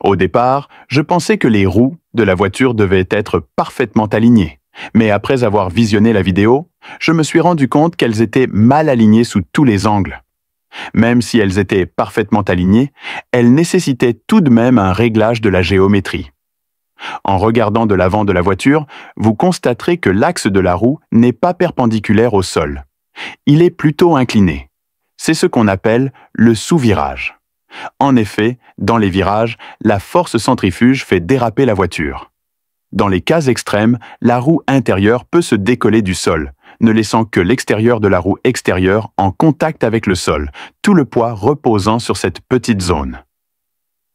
Au départ, je pensais que les roues de la voiture devaient être parfaitement alignées. Mais après avoir visionné la vidéo, je me suis rendu compte qu'elles étaient mal alignées sous tous les angles. Même si elles étaient parfaitement alignées, elles nécessitaient tout de même un réglage de la géométrie. En regardant de l'avant de la voiture, vous constaterez que l'axe de la roue n'est pas perpendiculaire au sol. Il est plutôt incliné. C'est ce qu'on appelle le sous-virage. En effet, dans les virages, la force centrifuge fait déraper la voiture. Dans les cas extrêmes, la roue intérieure peut se décoller du sol, ne laissant que l'extérieur de la roue extérieure en contact avec le sol, tout le poids reposant sur cette petite zone.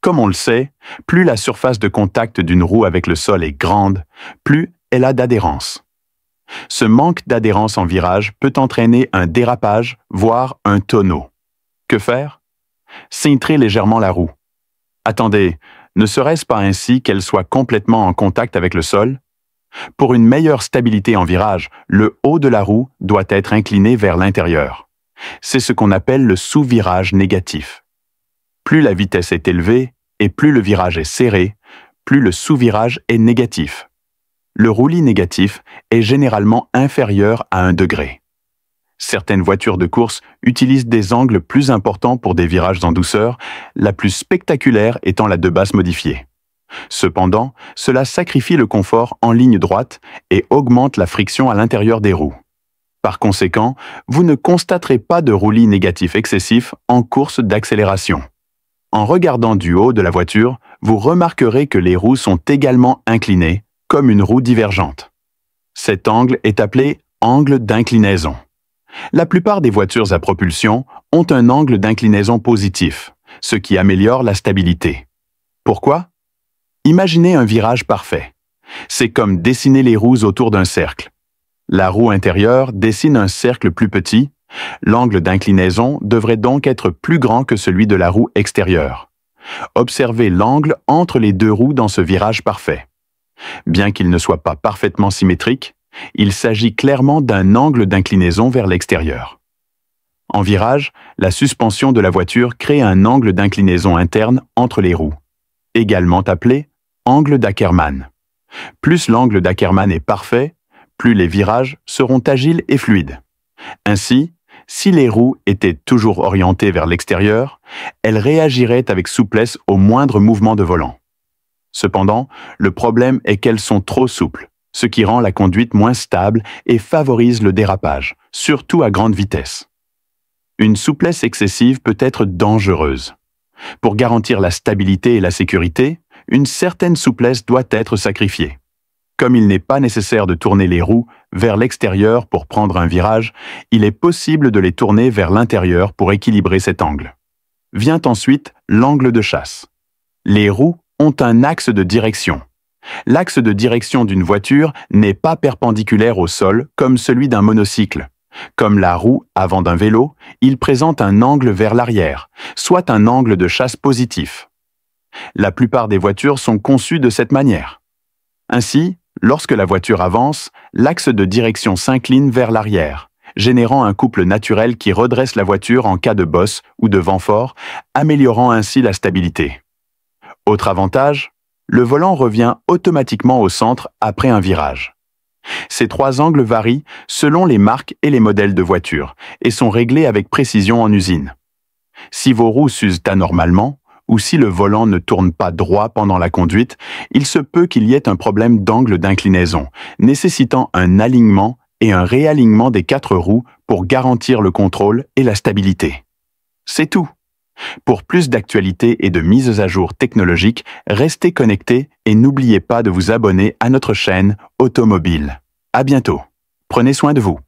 Comme on le sait, plus la surface de contact d'une roue avec le sol est grande, plus elle a d'adhérence. Ce manque d'adhérence en virage peut entraîner un dérapage, voire un tonneau. Que faire? Cintrer légèrement la roue. Attendez, ne serait-ce pas ainsi qu'elle soit complètement en contact avec le sol? Pour une meilleure stabilité en virage, le haut de la roue doit être incliné vers l'intérieur. C'est ce qu'on appelle le sous-virage négatif. Plus la vitesse est élevée et plus le virage est serré, plus le sous-virage est négatif. Le roulis négatif est généralement inférieur à 1 degré. Certaines voitures de course utilisent des angles plus importants pour des virages en douceur, la plus spectaculaire étant la de basse modifiée. Cependant, cela sacrifie le confort en ligne droite et augmente la friction à l'intérieur des roues. Par conséquent, vous ne constaterez pas de roulis négatif excessif en course d'accélération. En regardant du haut de la voiture, vous remarquerez que les roues sont également inclinées, comme une roue divergente. Cet angle est appelé angle d'inclinaison. La plupart des voitures à propulsion ont un angle d'inclinaison positif, ce qui améliore la stabilité. Pourquoi? Imaginez un virage parfait. C'est comme dessiner les roues autour d'un cercle. La roue intérieure dessine un cercle plus petit. L'angle d'inclinaison devrait donc être plus grand que celui de la roue extérieure. Observez l'angle entre les deux roues dans ce virage parfait. Bien qu'il ne soit pas parfaitement symétrique, il s'agit clairement d'un angle d'inclinaison vers l'extérieur. En virage, la suspension de la voiture crée un angle d'inclinaison interne entre les roues, également appelé angle d'Ackermann. Plus l'angle d'Ackermann est parfait, plus les virages seront agiles et fluides. Ainsi, si les roues étaient toujours orientées vers l'extérieur, elles réagiraient avec souplesse au moindre mouvement de volant. Cependant, le problème est qu'elles sont trop souples, ce qui rend la conduite moins stable et favorise le dérapage, surtout à grande vitesse. Une souplesse excessive peut être dangereuse. Pour garantir la stabilité et la sécurité, une certaine souplesse doit être sacrifiée. Comme il n'est pas nécessaire de tourner les roues vers l'extérieur pour prendre un virage, il est possible de les tourner vers l'intérieur pour équilibrer cet angle. Vient ensuite l'angle de chasse. Les roues ont un axe de direction. L'axe de direction d'une voiture n'est pas perpendiculaire au sol comme celui d'un monocycle. Comme la roue avant d'un vélo, il présente un angle vers l'arrière, soit un angle de chasse positif. La plupart des voitures sont conçues de cette manière. Ainsi, lorsque la voiture avance, l'axe de direction s'incline vers l'arrière, générant un couple naturel qui redresse la voiture en cas de bosse ou de vent fort, améliorant ainsi la stabilité. Autre avantage, le volant revient automatiquement au centre après un virage. Ces trois angles varient selon les marques et les modèles de voitures et sont réglés avec précision en usine. Si vos roues s'usent anormalement, ou si le volant ne tourne pas droit pendant la conduite, il se peut qu'il y ait un problème d'angle d'inclinaison, nécessitant un alignement et un réalignement des 4 roues pour garantir le contrôle et la stabilité. C'est tout. Pour plus d'actualités et de mises à jour technologiques, restez connectés et n'oubliez pas de vous abonner à notre chaîne Automobile. À bientôt. Prenez soin de vous.